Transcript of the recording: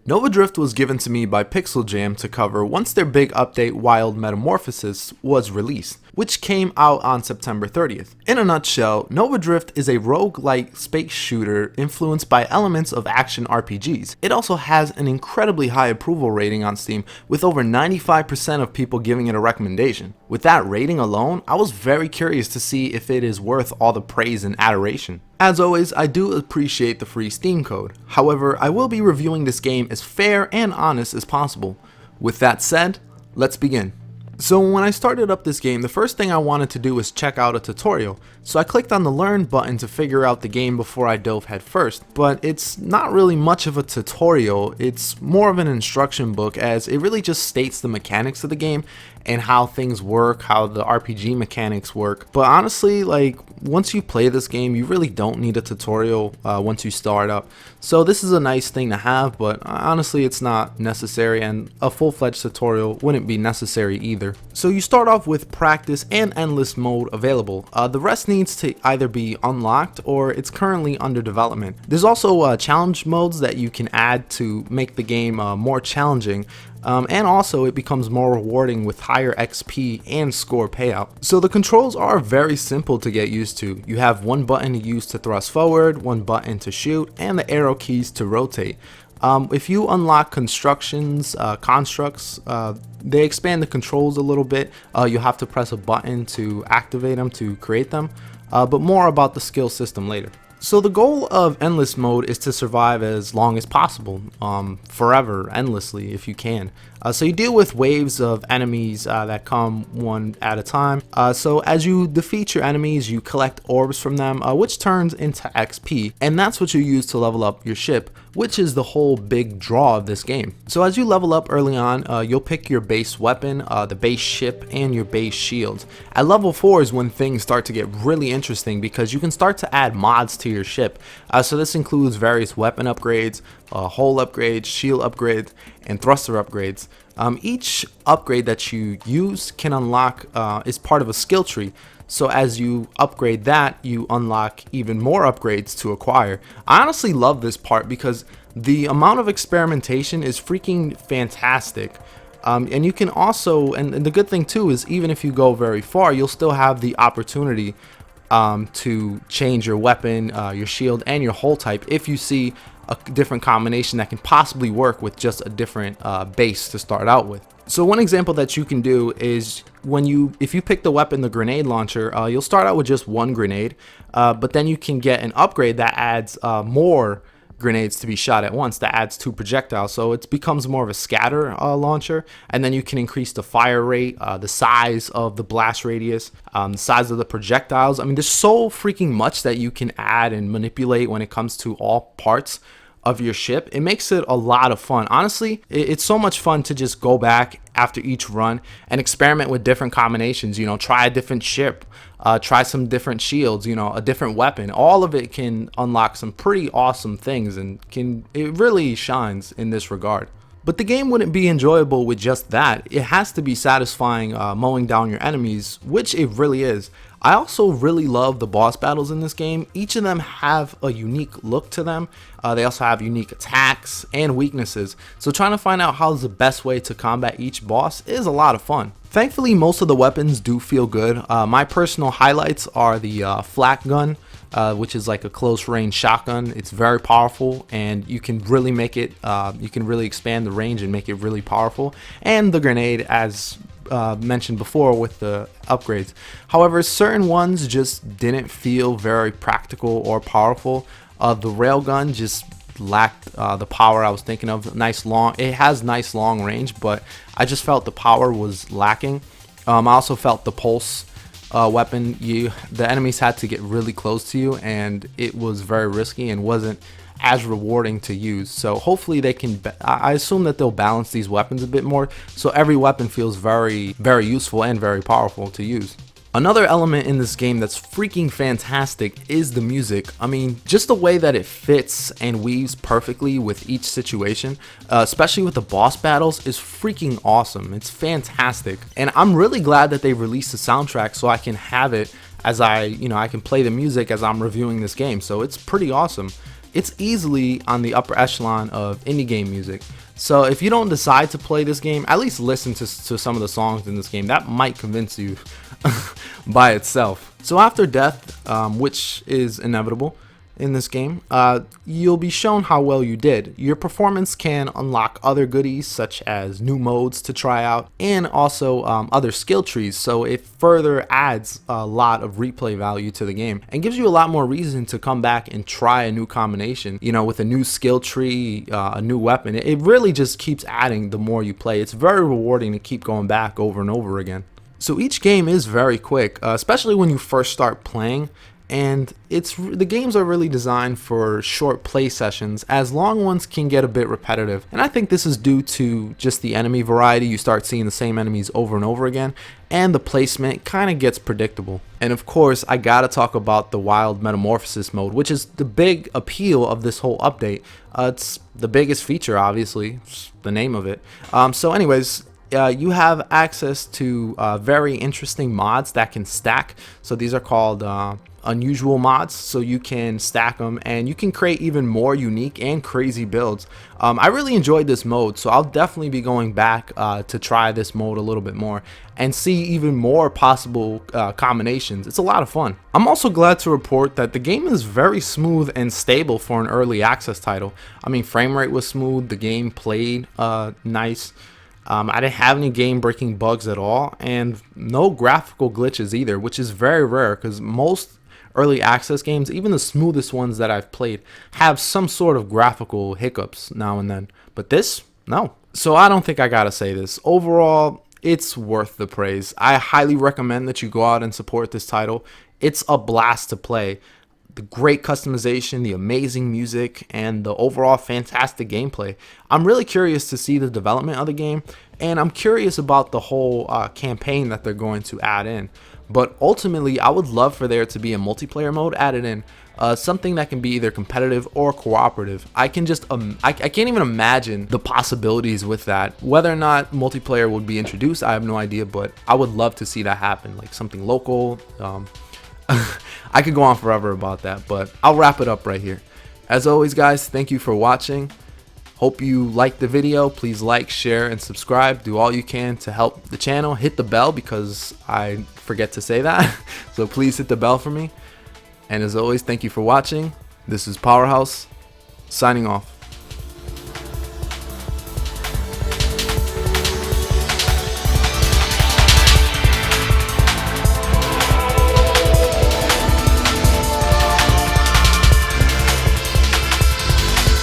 Nova Drift was given to me by Pixel Jam to cover once their big update Wild Metamorphosis was released, which came out on September 30th. In a nutshell, Nova Drift is a rogue-like space shooter influenced by elements of action RPGs. It also has an incredibly high approval rating on Steam, with over 95% of people giving it a recommendation. With that rating alone, I was very curious to see if it is worth all the praise and adoration. As always, I do appreciate the free Steam code. However, I will be reviewing this game as fair and honest as possible. With that said, let's begin. So when I started up this game, the first thing I wanted to do was check out a tutorial. So I clicked on the learn button to figure out the game before I dove head first. But it's not really much of a tutorial, it's more of an instruction book, as it really just states the mechanics of the game and how things work, how the RPG mechanics work. But honestly, like, once you play this game, you really don't need a tutorial once you start up. So this is a nice thing to have, but honestly it's not necessary, and a full-fledged tutorial wouldn't be necessary either. So you start off with practice and endless mode available. The rest needs to either be unlocked or it's currently under development. There's also challenge modes that you can add to make the game more challenging. And also it becomes more rewarding with higher XP and score payout. So the controls are very simple to get used to. You have one button to use to thrust forward, one button to shoot, and the arrow keys to rotate. If you unlock constructs, they expand the controls a little bit. You'll have to press a button to activate them to create them, but more about the skill system later. So the goal of endless mode is to survive as long as possible, forever, endlessly if you can. So you deal with waves of enemies that come one at a time. So as you defeat your enemies, you collect orbs from them, which turns into XP, and that's what you use to level up your ship, which is the whole big draw of this game. So as you level up early on, you'll pick your base weapon, the base ship, and your base shield. At level 4 is when things start to get really interesting, because you can start to add mods to your ship. So this includes various weapon upgrades, hull upgrades, shield upgrades, and thruster upgrades. Each upgrade that you use can unlock is part of a skill tree. So as you upgrade that, you unlock even more upgrades to acquire. I honestly love this part because the amount of experimentation is freaking fantastic. And you can also, and the good thing too is, even if you go very far, you'll still have the opportunity to change your weapon, your shield, and your hull type if you see a different combination that can possibly work with just a different base to start out with. So one example that you can do is if you pick the weapon, the grenade launcher, you'll start out with just one grenade, but then you can get an upgrade that adds more grenades to be shot at once. That adds 2 projectiles, so it becomes more of a scatter launcher, and then you can increase the fire rate, the size of the blast radius, the size of the projectiles. I mean, there's so freaking much that you can add and manipulate when it comes to all parts of your ship. It makes it a lot of fun. Honestly, it's so much fun to just go back after each run and experiment with different combinations. You know, try a different ship, try some different shields, you know, a different weapon. All of it can unlock some pretty awesome things, and it really shines in this regard. But the game wouldn't be enjoyable with just that. It has to be satisfying mowing down your enemies, which it really is. I also really love the boss battles in this game. Each of them have a unique look to them. They also have unique attacks and weaknesses. So trying to find out how's the best way to combat each boss is a lot of fun. Thankfully, most of the weapons do feel good. My personal highlights are the flak gun, which is like a close range shotgun. It's very powerful, and you can really make it, you can really expand the range and make it really powerful. And the grenade, as mentioned before with the upgrades. However, certain ones just didn't feel very practical or powerful. The railgun just lacked the power I was thinking of. It has nice long range, but I just felt the power was lacking. I also felt the pulse weapon, the enemies had to get really close to you, and it was very risky and wasn't as rewarding to use. So hopefully they can, I assume that they'll balance these weapons a bit more, so every weapon feels very, very useful and very powerful to use. Another element in this game that's freaking fantastic is the music. I mean, just the way that it fits and weaves perfectly with each situation, especially with the boss battles, is freaking awesome. It's fantastic. And I'm really glad that they released the soundtrack so I can have it as I can play the music as I'm reviewing this game. So it's pretty awesome. it's easily on the upper echelon of indie game music. So if you don't decide to play this game, at least listen to some of the songs in this game. That might convince you by itself. So after death, which is inevitable in this game, you'll be shown how well you did. Your performance can unlock other goodies such as new modes to try out and also other skill trees, so it further adds a lot of replay value to the game and gives you a lot more reason to come back and try a new combination, you know, with a new skill tree, a new weapon. It really just keeps adding the more you play. It's very rewarding to keep going back over and over again. So each game is very quick, especially when you first start playing. And the games are really designed for short play sessions, as long ones can get a bit repetitive. And I think this is due to just the enemy variety. You start seeing the same enemies over and over again, and the placement kind of gets predictable. And of course, I gotta talk about the Wild Metamorphosis mode, which is the big appeal of this whole update. It's the biggest feature, obviously, it's the name of it. So anyways, you have access to very interesting mods that can stack. So these are called unusual mods, so you can stack them and you can create even more unique and crazy builds. I really enjoyed this mode, so I'll definitely be going back to try this mode a little bit more and see even more possible combinations. It's a lot of fun. I'm also glad to report that the game is very smooth and stable for an early access title. I mean, frame rate was smooth, the game played nice. I didn't have any game-breaking bugs at all, and no graphical glitches either, which is very rare because most early access games, even the smoothest ones that I've played, have some sort of graphical hiccups now and then. But this, no. So I don't think I gotta say this. Overall, it's worth the praise. I highly recommend that you go out and support this title. It's a blast to play. The great customization, the amazing music, and the overall fantastic gameplay. I'm really curious to see the development of the game, and I'm curious about the whole campaign that they're going to add in. But ultimately, I would love for there to be a multiplayer mode added in, something that can be either competitive or cooperative. I can just I can't even imagine the possibilities with that. Whether or not multiplayer would be introduced, I have no idea, but I would love to see that happen, like something local. I could go on forever about that, but I'll wrap it up right here. As always, guys, thank you for watching. Hope you liked the video. Please like, share, and subscribe. Do all you can to help the channel. Hit the bell because I forget to say that. So please hit the bell for me. And as always, thank you for watching. This is Powerhouse, signing off.